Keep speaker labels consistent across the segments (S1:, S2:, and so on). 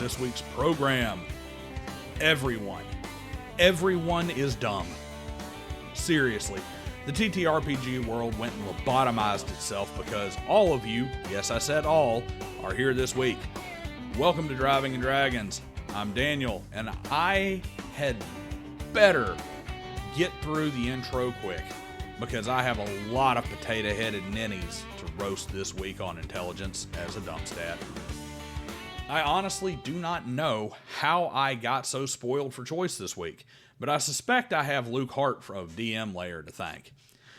S1: this week's program. Everyone is dumb. Seriously, the TTRPG world went and lobotomized itself because all of you, yes I said all, are here this week. Welcome to Driving and Dragons. I'm Daniel, and I had better get through the intro quick because I have a lot of potato-headed ninnies to roast this week on intelligence as a dump stat. I honestly do not know how I got so spoiled for choice this week, but I suspect I have Luke Hart of DM Layer to thank.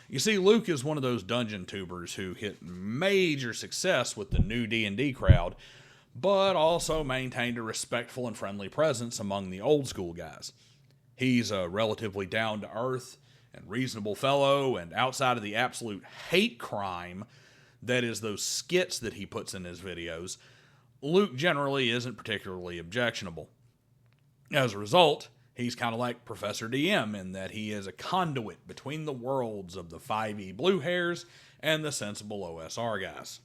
S1: You see, Luke is one of those dungeon tubers who hit major success with the new D&D crowd, but also maintained a respectful and friendly presence among the old school guys. He's a relatively down-to-earth and reasonable fellow, and outside of the absolute hate crime that is those skits that he puts in his videos, Luke generally isn't particularly objectionable. As a result, he's kind of like Professor DM in that he is a conduit between the worlds of the 5e blue hairs and the sensible OSR guys.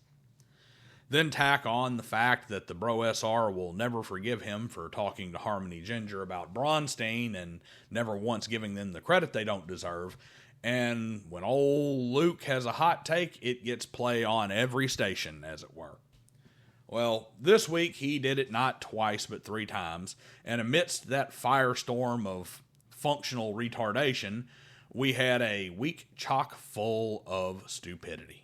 S1: Then tack on the fact that the Bro SR will never forgive him for talking to Harmony Ginger about Bronstein and never once giving them the credit they don't deserve. And when old Luke has a hot take, it gets play on every station, as it were. Well, this week he did it not twice but 3 times, and amidst that firestorm of functional retardation, we had a week chock full of stupidity.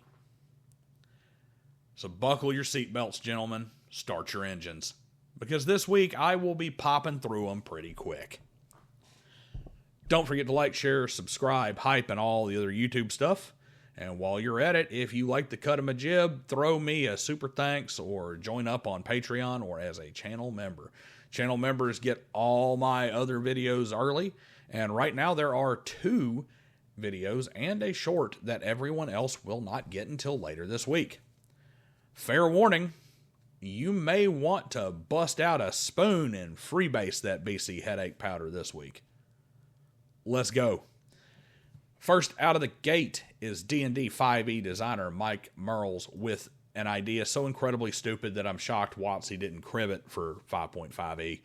S1: So buckle your seatbelts, gentlemen, start your engines, because this week I will be popping through them pretty quick. Don't forget to like, share, subscribe, hype, and all the other YouTube stuff. And while you're at it, if you like the cut of my jib, throw me a super thanks or join up on Patreon or as a channel member. Channel members get all my other videos early, and right now there are 2 videos and a short that everyone else will not get until later this week. Fair warning, you may want to bust out a spoon and freebase that BC headache powder this week. Let's go. First out of the gate is D&D 5e designer Mike Mearls with an idea so incredibly stupid that I'm shocked WotC didn't crib it for 5.5e.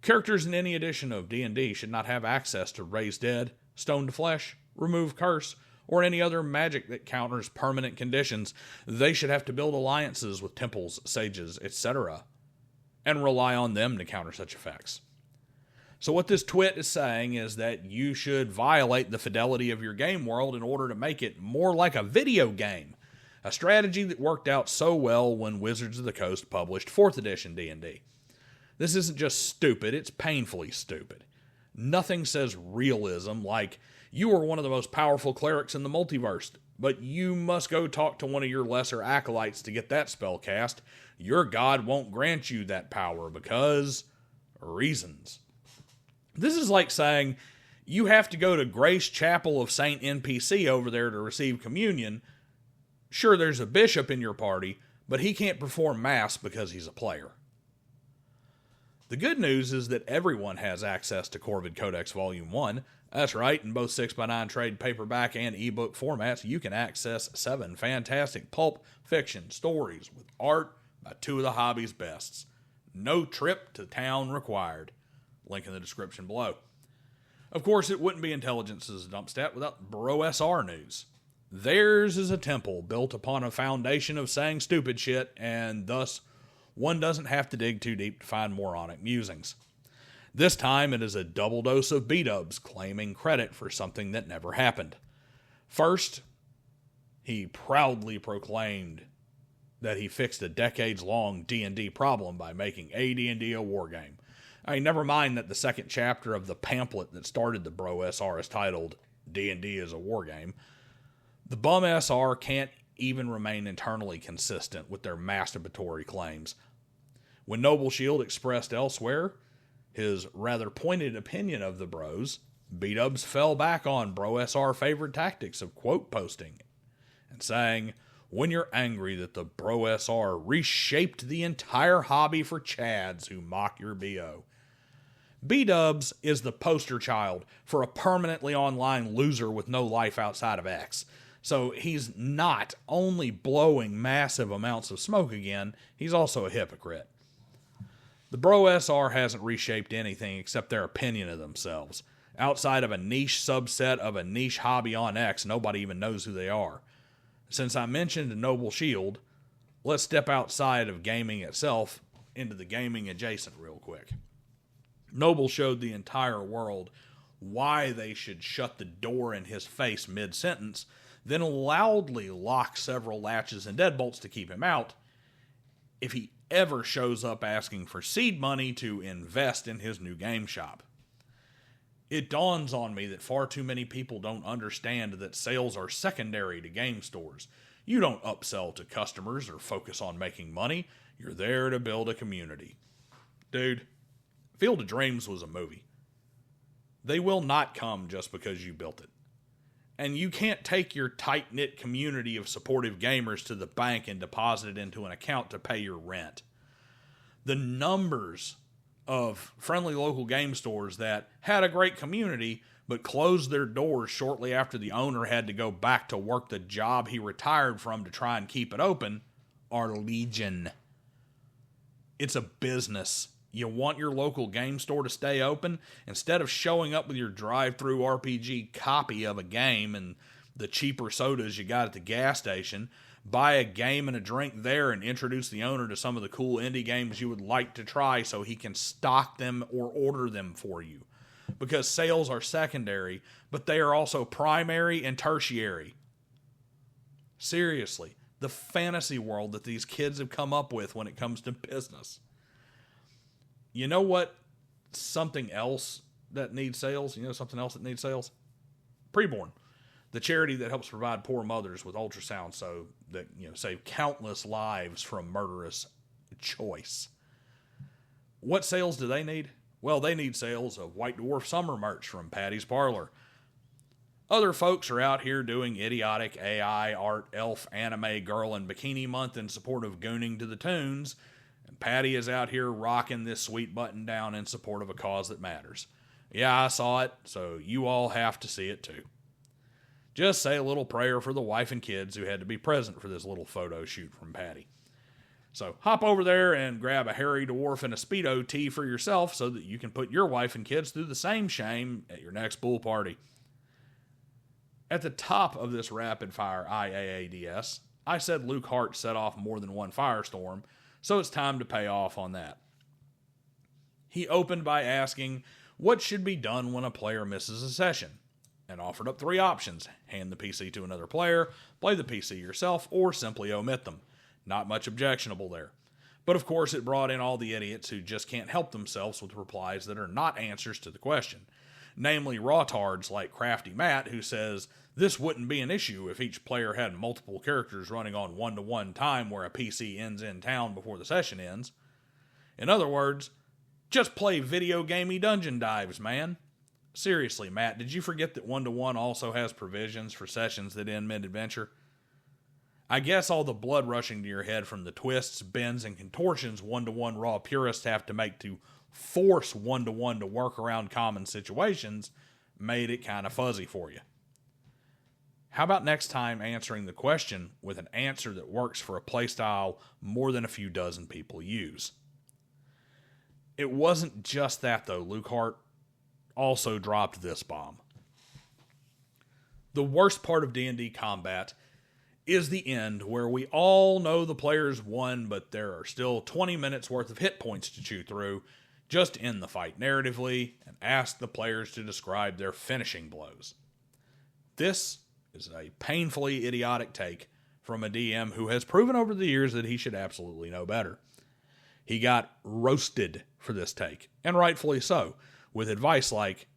S1: Characters in any edition of D&D should not have access to raise dead, stone to flesh, remove curse, or any other magic that counters permanent conditions. They should have to build alliances with temples, sages, etc., and rely on them to counter such effects. So what this twit is saying is that you should violate the fidelity of your game world in order to make it more like a video game, a strategy that worked out so well when Wizards of the Coast published 4th edition D&D. This isn't just stupid, it's painfully stupid. Nothing says realism like, you are one of the most powerful clerics in the multiverse, but you must go talk to one of your lesser acolytes to get that spell cast. Your god won't grant you that power because reasons. This is like saying, you have to go to Grace Chapel of Saint NPC over there to receive communion. Sure, there's a bishop in your party, but he can't perform mass because he's a player. The good news is that everyone has access to Corvid Codex Volume 1. That's right, in both 6x9 trade paperback and ebook formats, you can access 7 fantastic pulp fiction stories with art by 2 of the hobby's bests. No trip to town required. Link in the description below. Of course, it wouldn't be Intelligence as a dump stat without Bro SR news. Theirs is a temple built upon a foundation of saying stupid shit, and thus one doesn't have to dig too deep to find moronic musings. This time it is a double dose of BDubs claiming credit for something that never happened. First, he proudly proclaimed that he fixed a decades-long D&D problem by making AD&D a wargame. I mean, never mind that the second chapter of the pamphlet that started the Bro SR is titled D&D is a Wargame. The bum SR can't even remain internally consistent with their masturbatory claims. When Noble Shield expressed elsewhere his rather pointed opinion of the bros, BDubs fell back on Bro SR favorite tactics of quote posting and saying, when you're angry that the Bro SR reshaped the entire hobby for chads who mock your BO. BDubs is the poster child for a permanently online loser with no life outside of X. So he's not only blowing massive amounts of smoke again, he's also a hypocrite. The Bro SR hasn't reshaped anything except their opinion of themselves. Outside of a niche subset of a niche hobby on X, nobody even knows who they are. Since I mentioned Noble Shield, let's step outside of gaming itself into the gaming adjacent real quick. Noble showed the entire world why they should shut the door in his face mid-sentence, then loudly lock several latches and deadbolts to keep him out if he ever shows up asking for seed money to invest in his new game shop. It dawns on me that far too many people don't understand that sales are secondary to game stores. You don't upsell to customers or focus on making money. You're there to build a community. Dude, Field of Dreams was a movie. They will not come just because you built it. And you can't take your tight-knit community of supportive gamers to the bank and deposit it into an account to pay your rent. The numbers of friendly local game stores that had a great community but closed their doors shortly after the owner had to go back to work the job he retired from to try and keep it open are legion. It's a business. You want your local game store to stay open? Instead of showing up with your drive-through RPG copy of a game and the cheaper sodas you got at the gas station, buy a game and a drink there and introduce the owner to some of the cool indie games you would like to try so he can stock them or order them for you. Because sales are secondary, but they are also primary and tertiary. Seriously, the fantasy world that these kids have come up with when it comes to business. You know what? Something else that needs sales? You know something else that needs sales? Preborn. The charity that helps provide poor mothers with ultrasound so that, save countless lives from murderous choice. What sales do they need? Well, they need sales of White Dwarf summer merch from Patty's Parlor. Other folks are out here doing idiotic AI, art, elf, anime, girl, and bikini month in support of gooning to the tunes. And Patty is out here rocking this sweet button down in support of a cause that matters. Yeah, I saw it, so you all have to see it too. Just say a little prayer for the wife and kids who had to be present for this little photo shoot from Patty. So hop over there and grab a hairy dwarf and a Speedo tee for yourself so that you can put your wife and kids through the same shame at your next pool party. At the top of this rapid-fire IAADS, I said Luke Hart set off more than one firestorm, so it's time to pay off on that. He opened by asking what should be done when a player misses a session, and offered up 3 options: hand the PC to another player, play the PC yourself, or simply omit them. Not much objectionable there. But of course it brought in all the idiots who just can't help themselves with replies that are not answers to the question. Namely rawtards like Krafty Matt, who says this wouldn't be an issue if each player had multiple characters running on one-to-one time where a PC ends in town before the session ends. In other words, just play video gamey dungeon dives, man. Seriously, Matt, did you forget that one-to-one also has provisions for sessions that end mid-adventure? I guess all the blood rushing to your head from the twists, bends, and contortions one-to-one raw purists have to make to force one-to-one to work around common situations made it kind of fuzzy for you. How about next time answering the question with an answer that works for a playstyle more than a few dozen people use? It wasn't just that, though. Luke Hart also dropped this bomb. The worst part of D&D combat is the end, where we all know the players won, but there are still 20 minutes worth of hit points to chew through. Just end the fight narratively and ask the players to describe their finishing blows. This is a painfully idiotic take from a DM who has proven over the years that he should absolutely know better. He got roasted for this take, and rightfully so, with advice like,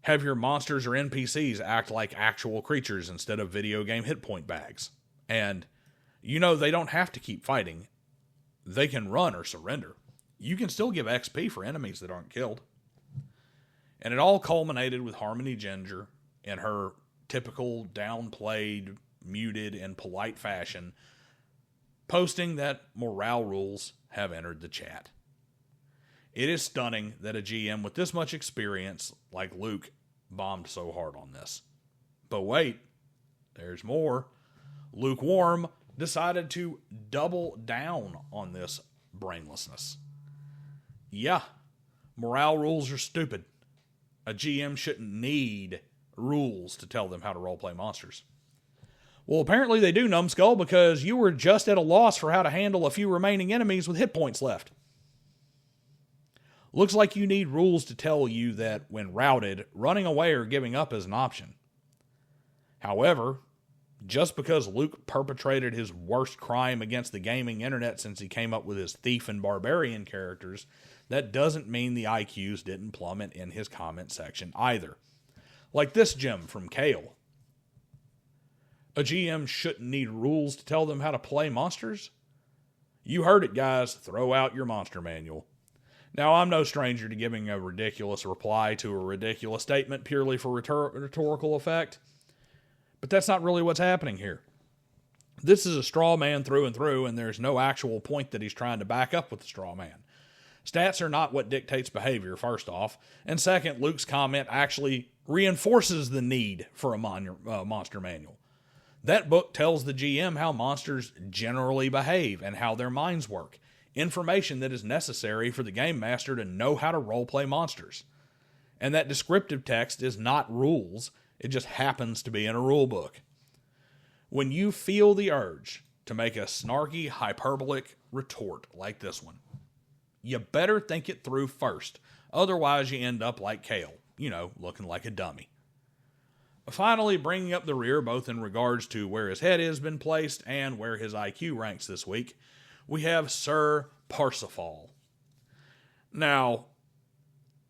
S1: have your monsters or NPCs act like actual creatures instead of video game hit point bags. And, they don't have to keep fighting. They can run or surrender. You can still give XP for enemies that aren't killed. And it all culminated with Harmony Ginger in her typical downplayed, muted, and polite fashion, posting that morale rules have entered the chat. It is stunning that a GM with this much experience, like Luke, bombed so hard on this. But wait, there's more. Lukewarm decided to double down on this brainlessness. Yeah, morale rules are stupid. A GM shouldn't need rules to tell them how to roleplay monsters. Well, apparently they do, Numbskull, because you were just at a loss for how to handle a few remaining enemies with hit points left. Looks like you need rules to tell you that, when routed, running away or giving up is an option. However, just because Luke perpetrated his worst crime against the gaming internet since he came up with his thief and barbarian characters, that doesn't mean the IQs didn't plummet in his comment section either. Like this gem from Khale. A GM shouldn't need rules to tell them how to play monsters? You heard it, guys. Throw out your monster manual. Now, I'm no stranger to giving a ridiculous reply to a ridiculous statement purely for rhetorical effect, but that's not really what's happening here. This is a straw man through and through, and there's no actual point that he's trying to back up with the straw man. Stats are not what dictates behavior, first off, and second, Luke's comment actually reinforces the need for a monster manual. That book tells the GM how monsters generally behave and how their minds work. Information that is necessary for the game master to know how to roleplay monsters. And that descriptive text is not rules, it just happens to be in a rule book. When you feel the urge to make a snarky, hyperbolic retort like this one, you better think it through first. Otherwise, you end up like Khale, looking like a dummy. Finally, bringing up the rear, both in regards to where his head has been placed and where his IQ ranks this week, we have Sir Parsival. Now,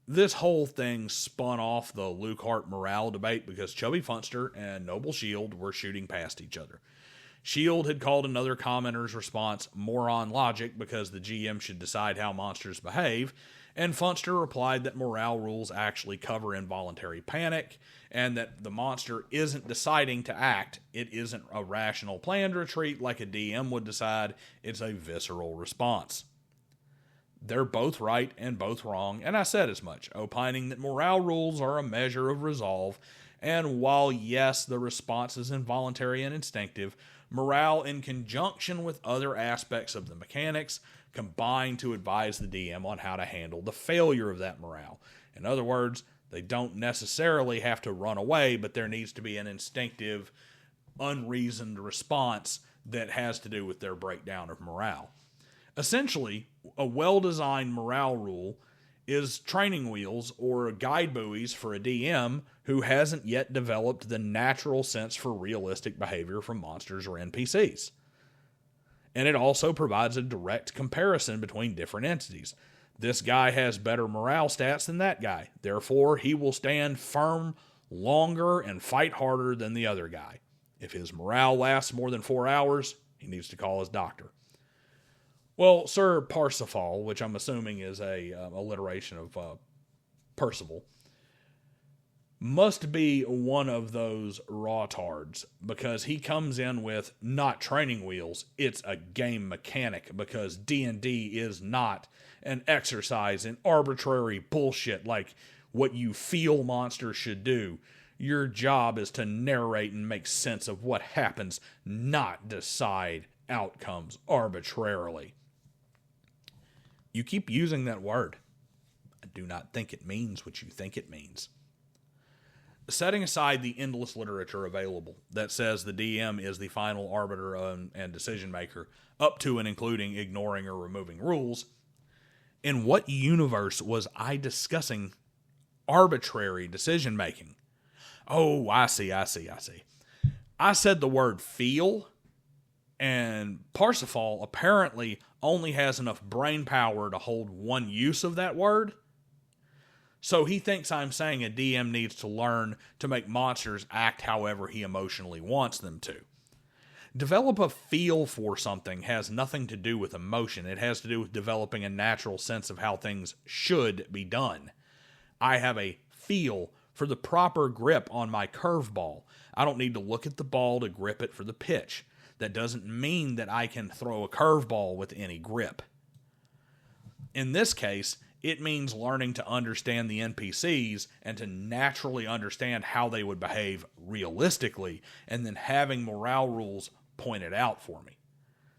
S1: this whole thing spun off the Luke Hart morale debate because Chubby Funster and Noble Shield were shooting past each other. Shield had called another commenter's response moron logic because the GM should decide how monsters behave, and Funster replied that morale rules actually cover involuntary panic, and that the monster isn't deciding to act. It isn't a rational planned retreat like a DM would decide. It's a visceral response. They're both right and both wrong, and I said as much, opining that morale rules are a measure of resolve, and while yes, the response is involuntary and instinctive, morale in conjunction with other aspects of the mechanics combine to advise the DM on how to handle the failure of that morale. In other words, they don't necessarily have to run away, but there needs to be an instinctive, unreasoned response that has to do with their breakdown of morale. Essentially, a well-designed morale rule is training wheels or guide buoys for a DM who hasn't yet developed the natural sense for realistic behavior from monsters or NPCs. And it also provides a direct comparison between different entities. This guy has better morale stats than that guy. Therefore, he will stand firm longer and fight harder than the other guy. If his morale lasts more than 4 hours, he needs to call his doctor. Well, Sir Parsival, which I'm assuming is a alliteration of Percival, must be one of those rawtards because he comes in with not training wheels, it's a game mechanic because D&D is not an exercise in arbitrary bullshit like what you feel monsters should do. Your job is to narrate and make sense of what happens, not decide outcomes arbitrarily. You keep using that word. I do not think it means what you think it means. Setting aside the endless literature available that says the DM is the final arbiter and decision maker, up to and including ignoring or removing rules, in what universe was I discussing arbitrary decision making? Oh, I see. I said the word feel, and Parsival apparently only has enough brain power to hold one use of that word. So he thinks I'm saying a DM needs to learn to make monsters act however he emotionally wants them to. Develop a feel for something has nothing to do with emotion. It has to do with developing a natural sense of how things should be done. I have a feel for the proper grip on my curveball. I don't need to look at the ball to grip it for the pitch. That doesn't mean that I can throw a curveball with any grip. In this case, it means learning to understand the NPCs and to naturally understand how they would behave realistically, and then having morale rules pointed out for me.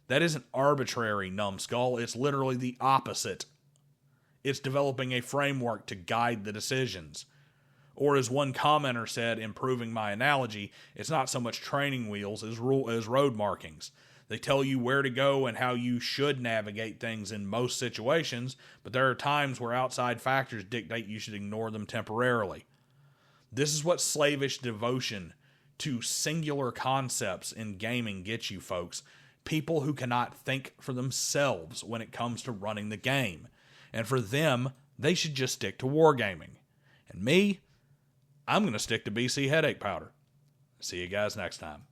S1: That isn't arbitrary, numbskull. It's literally the opposite. It's developing a framework to guide the decisions. Or as one commenter said, improving my analogy, it's not so much training wheels as road markings. They tell you where to go and how you should navigate things in most situations, but there are times where outside factors dictate you should ignore them temporarily. This is what slavish devotion to singular concepts in gaming gets you, folks. People who cannot think for themselves when it comes to running the game. And for them, they should just stick to wargaming. And me, I'm going to stick to BC headache powder. See you guys next time.